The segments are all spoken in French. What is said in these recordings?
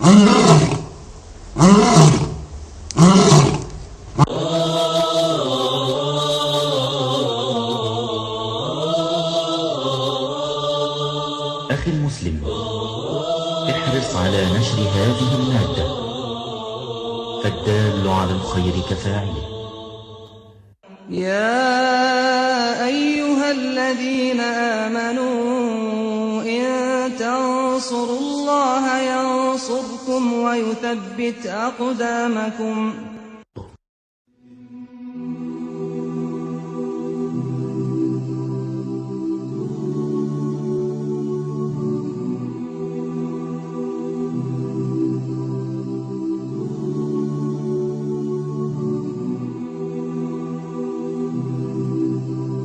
أخي المسلم، احرص على نشر هذه المادة، فالدال على الخير كفاعله. يا أيها الذين آمنوا إن تنصروا الله ينصركم ويثبت أقدامكم.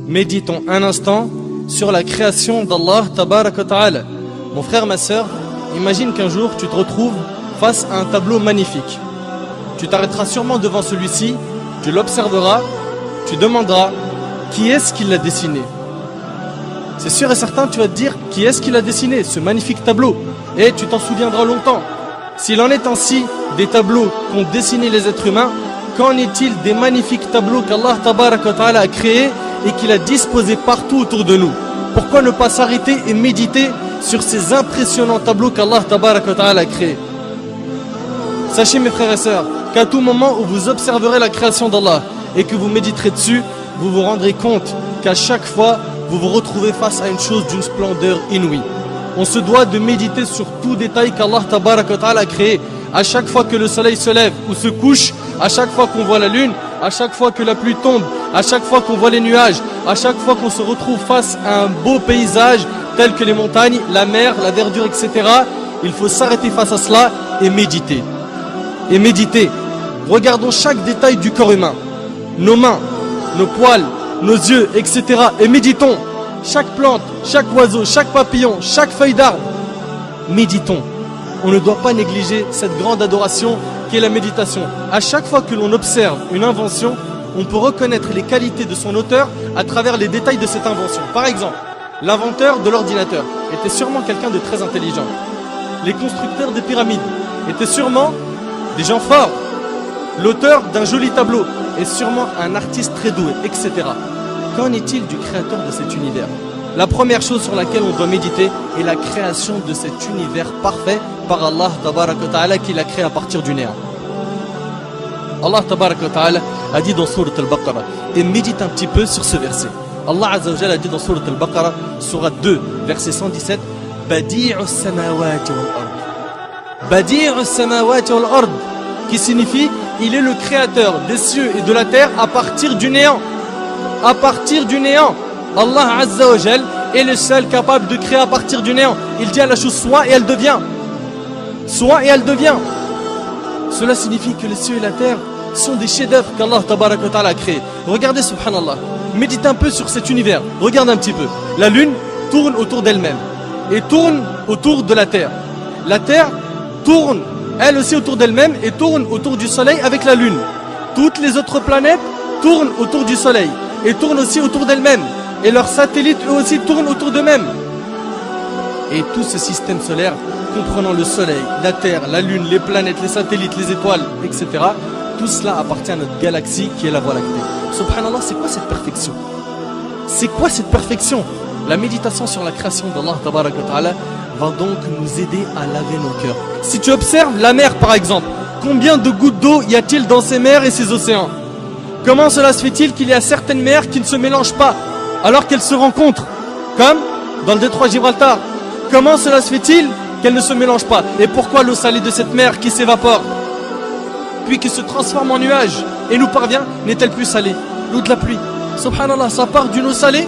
Méditons un instant sur la création d'Allah Tabarak wa Ta'ala. Mon frère, ma sœur, imagine qu'un jour tu te retrouves face à un tableau magnifique. Tu t'arrêteras sûrement devant celui-ci, tu l'observeras, tu demanderas qui est-ce qui l'a dessiné. C'est sûr et certain, tu vas te dire qui est-ce qui l'a dessiné, ce magnifique tableau. Et tu t'en souviendras longtemps. S'il en est ainsi des tableaux qu'ont dessiné les êtres humains, qu'en est-il des magnifiques tableaux qu'Allah Tabarak wa Ta'ala a créés et qu'il a disposé partout autour de nous? Pourquoi ne pas s'arrêter et méditer sur ces impressionnants tableaux qu'Allah Tabarak wa Ta'ala a créés? Sachez mes frères et sœurs qu'à tout moment où vous observerez la création d'Allah et que vous méditerez dessus, vous vous rendrez compte qu'à chaque fois vous vous retrouvez face à une chose d'une splendeur inouïe. On se doit de méditer sur tout détail qu'Allah Tabarak wa Ta'ala a créé. À chaque fois que le soleil se lève ou se couche, à chaque fois qu'on voit la lune, à chaque fois que la pluie tombe, à chaque fois qu'on voit les nuages, à chaque fois qu'on se retrouve face à un beau paysage tel que les montagnes, la mer, la verdure, etc. Il faut s'arrêter face à cela et méditer. Et méditer. Regardons chaque détail du corps humain. Nos mains, nos poils, nos yeux, etc. Et méditons. Chaque plante, chaque oiseau, chaque papillon, chaque feuille d'arbre. Méditons. On ne doit pas négliger cette grande adoration qui est la méditation. À chaque fois que l'on observe une invention, on peut reconnaître les qualités de son auteur à travers les détails de cette invention. Par exemple, l'inventeur de l'ordinateur était sûrement quelqu'un de très intelligent. Les constructeurs des pyramides étaient sûrement des gens forts. L'auteur d'un joli tableau est sûrement un artiste très doué, etc. Qu'en est-il du créateur de cet univers? La première chose sur laquelle on doit méditer est la création de cet univers parfait par Allah Tabarak wa Ta'ala qui l'a créé à partir du néant. Allah Tabarak wa Ta'ala a dit dans Sourate Al-Baqarah, et médite un petit peu sur ce verset. Allah Azza wa Jalla a dit dans Sourate Al-Baqarah, Sourate 2, verset 117, Badi'us samawati wal ard. Badi'us samawati wal ard, qui signifie il est le créateur des cieux et de la terre à partir du néant. À partir du néant. Allah Azza wa Jal est le seul capable de créer à partir du néant. Il dit à la chose soit et elle devient. Soit et elle devient. Cela signifie que les cieux et la terre sont des chefs-d'œuvre qu'Allah Tabarak wa Ta'ala a créés. Regardez subhanallah. Médite un peu sur cet univers. Regarde un petit peu. La lune tourne autour d'elle-même et tourne autour de la terre. La terre tourne elle aussi autour d'elle-même et tourne autour du soleil avec la lune. Toutes les autres planètes tournent autour du soleil et tournent aussi autour d'elles-mêmes. Et leurs satellites eux aussi tournent autour d'eux-mêmes. Et tout ce système solaire, comprenant le soleil, la terre, la lune, les planètes, les satellites, les étoiles, etc. Tout cela appartient à notre galaxie qui est la Voie lactée. Subhanallah, c'est quoi cette perfection? C'est quoi cette perfection? La méditation sur la création d'Allah Tabarak wa Ta'ala va donc nous aider à laver nos cœurs. Si tu observes la mer par exemple, combien de gouttes d'eau y a-t-il dans ces mers et ces océans? Comment cela se fait-il qu'il y a certaines mers qui ne se mélangent pas alors qu'elles se rencontrent? Comme dans le détroit Gibraltar. Comment cela se fait-il qu'elles ne se mélangent pas? Et pourquoi l'eau salée de cette mer qui s'évapore puis qui se transforme en nuage et nous parvient n'est-elle plus salée? L'eau de la pluie. Subhanallah, ça part d'une eau salée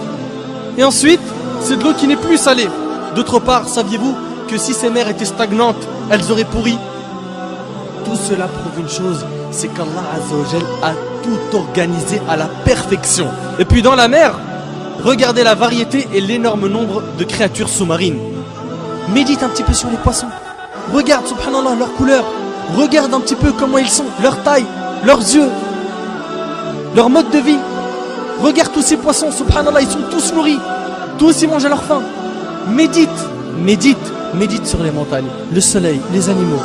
et ensuite c'est de l'eau qui n'est plus salée. D'autre part, saviez-vous que si ces mers étaient stagnantes, elles auraient pourri? Tout cela prouve une chose, c'est qu'Allah Azza wa Jal a tout organisé à la perfection. Et puis dans la mer, regardez la variété et l'énorme nombre de créatures sous-marines. Médite un petit peu sur les poissons. Regarde, subhanallah, leur couleur. Regarde un petit peu comment ils sont, leur taille, leurs yeux, leur mode de vie. Regarde tous ces poissons, subhanallah, ils sont tous nourris. Tous ils mangent à leur faim. Médite, médite, médite sur les montagnes, le soleil, les animaux,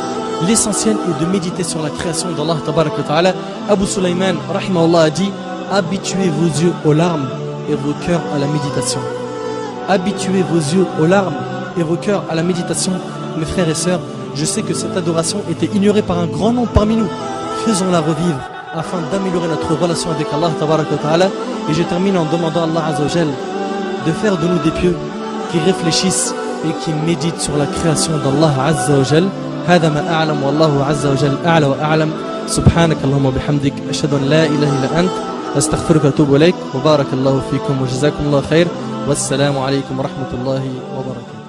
l'essentiel est de méditer sur la création d'Allah Tabarak wa Ta'ala. Abu Sulaiman, rahimahullah, a dit: habituez vos yeux aux larmes et vos cœurs à la méditation. Habituez vos yeux aux larmes et vos cœurs à la méditation. Mes frères et sœurs, je sais que cette adoration était ignorée par un grand nombre parmi nous. Faisons-la revivre afin d'améliorer notre relation avec Allah Tabarak wa Ta'ala. Et je termine en demandant à Allah Azza wa Jal de faire de nous des pieux qui réfléchissent et qui méditent sur la création d'Allah Azza wa Jal. هذا ما أعلم والله عز وجل أعلى وأعلم. سبحانك اللهم وبحمدك أشهد أن لا إله إلا أنت أستغفرك وأتوب إليك وبارك الله فيكم وجزاكم الله خير والسلام عليكم ورحمة الله وبركاته.